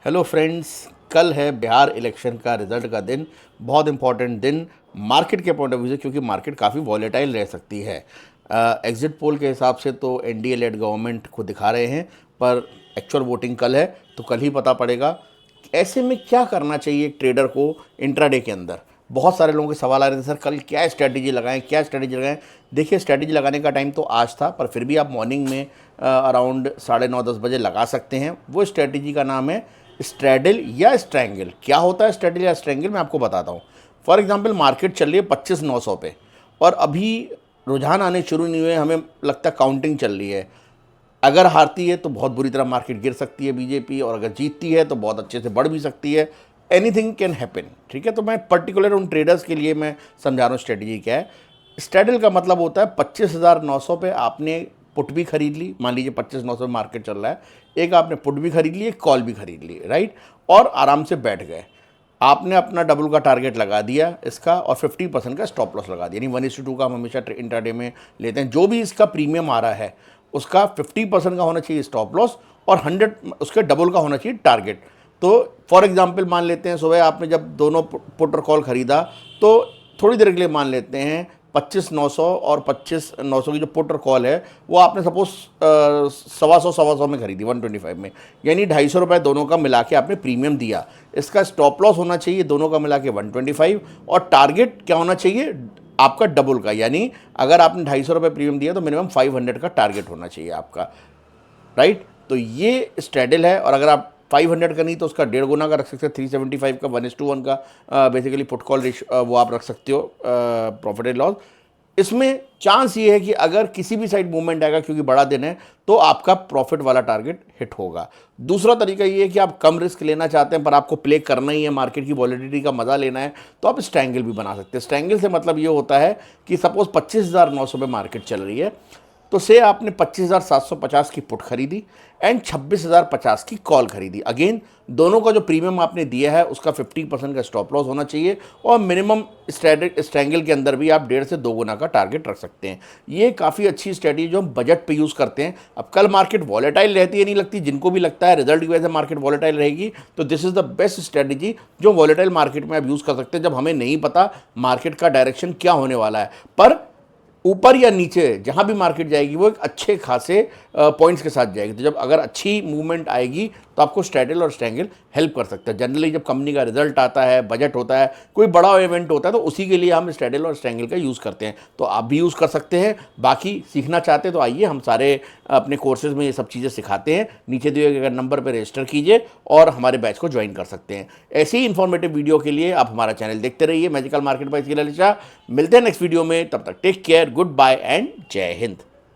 Hello friends, कल है Bihar election का रिजल्ट का दिन। बहुत इंपॉर्टेंट दिन मार्केट के पॉइंट ऑफ व्यू से, क्योंकि मार्केट काफ़ी वॉलेटाइल रह सकती है। एग्जिट पोल के हिसाब से तो एनडीए लेड गवर्नमेंट को दिखा रहे हैं, पर एक्चुअल वोटिंग कल है तो कल ही पता पड़ेगा। ऐसे में क्या करना चाहिए एक ट्रेडर को इंट्राडे के अंदर? बहुत सारे लोगों के सवाल आ रहे थे, सर कल क्या स्ट्रैटेजी लगाएं, क्या स्ट्रैटेजी लगाएं। देखिए, स्ट्रैटेजी लगाने का टाइम तो आज था, पर फिर भी आप मॉर्निंग में अराउंड 9:30-10 बजे लगा सकते हैं। वो स्ट्रैटेजी का नाम है स्ट्रैडल या स्ट्रैंगल। क्या होता है स्ट्रैडल या स्ट्रैंगल, मैं आपको बताता हूँ। फॉर एग्जांपल, मार्केट चल रही है 25,900 पे और अभी रुझान आने शुरू नहीं हुए, हमें लगता है काउंटिंग चल रही है। अगर हारती है तो बहुत बुरी तरह मार्केट गिर सकती है बीजेपी, और अगर जीतती है तो बहुत अच्छे से बढ़ भी सकती है। एनीथिंग कैन हैपन, ठीक है। तो मैं पर्टिकुलर उन ट्रेडर्स के लिए मैं समझा रहा हूँ स्ट्रेटजी क्या है। स्ट्रैडल का मतलब होता है 25,900 पे आपने पुट भी खरीद ली। मान लीजिए 25,900 मार्केट चल रहा है, एक आपने पुट भी खरीद ली, एक कॉल भी खरीद ली, राइट। और आराम से बैठ गए। आपने अपना डबल का टारगेट लगा दिया इसका, और 50% का स्टॉप लॉस लगा दिया। यानी 1:2 का हम हमेशा इंट्राडे में लेते हैं। जो भी इसका प्रीमियम आ रहा है उसका 50% का होना चाहिए स्टॉप लॉस, और 100 उसके डबल का होना चाहिए टारगेट। तो फॉर एग्जांपल मान लेते हैं, सुबह आपने जब दोनों पुट और कॉल खरीदा, तो थोड़ी देर के लिए मान लेते हैं 25,900 और 25,900 की जो पुट और कॉल है वो आपने सपोज 125 में खरीदी, 125 में, यानी 250 रुपये दोनों का मिला के आपने प्रीमियम दिया। इसका स्टॉप लॉस होना चाहिए दोनों का मिला के 125, और टारगेट क्या होना चाहिए आपका डबल का। यानी अगर आपने 250 रुपये प्रीमियम दिया तो मिनिमम 500 का टारगेट होना चाहिए आपका, राइट। तो ये स्ट्रैडल है। और अगर आप 500 का नहीं तो उसका 1.5 गुना का रख सकते हैं, 375 का 1:1 का बेसिकली पुट कॉल रेशियो वो आप रख सकते हो, प्रॉफिट एंड लॉस। इसमें चांस ये है कि अगर किसी भी साइड मूवमेंट आएगा, क्योंकि बड़ा दिन है, तो आपका प्रॉफिट वाला टारगेट हिट होगा। दूसरा तरीका ये है कि आप कम रिस्क लेना चाहते हैं पर आपको प्ले करना ही है, मार्केट की वॉलिडिटी का मजा लेना है, तो आप स्ट्रैंगल भी बना सकते हैं। स्ट्रैंगल से मतलब ये होता है कि सपोज 25,900 पे मार्केट चल रही है, तो से आपने 25,750 की पुट खरीदी एंड 26,050 की कॉल खरीदी। अगेन दोनों का जो प्रीमियम आपने दिया है उसका 50% का स्टॉप लॉस होना चाहिए, और मिनिमम स्ट्रैंगल के अंदर भी आप 1.5 से 2 गुना का टारगेट रख सकते हैं। ये काफ़ी अच्छी स्ट्रैटेजी जो हम बजट पे यूज़ करते हैं। अब कल मार्केट वॉलेटाइल रहती है, नहीं लगती, जिनको भी लगता है रिजल्ट की वजह से मार्केट वॉलेटाइल रहेगी, तो this is the best strategy जो वॉलेटाइल मार्केट में आप यूज़ कर सकते हैं, जब हमें नहीं पता मार्केट का डायरेक्शन क्या होने वाला है। पर ऊपर या नीचे जहां भी मार्केट जाएगी वो एक अच्छे खासे पॉइंट्स के साथ जाएगी। तो जब अगर अच्छी मूवमेंट आएगी तो आपको स्ट्रैडल और स्ट्रैंगल हेल्प कर सकता है। जनरली जब कंपनी का रिजल्ट आता है, बजट होता है, कोई बड़ा इवेंट होता है, तो उसी के लिए हम स्ट्रैडल और स्ट्रैंगल का यूज़ करते हैं। तो आप भी यूज़ कर सकते हैं। बाकी सीखना चाहते हैं तो आइए, हम सारे अपने कोर्सेज में ये सब चीज़ें सिखाते हैं। नीचे दिए गए नंबर पर रजिस्टर कीजिए और हमारे बैच को ज्वाइन कर सकते हैं। ऐसे ही इन्फॉर्मेटिव वीडियो के लिए आप हमारा चैनल देखते रहिए, magical market by Lalit Shah. मिलते हैं नेक्स्ट वीडियो में, तब तक take care, good bye and जय हिंद।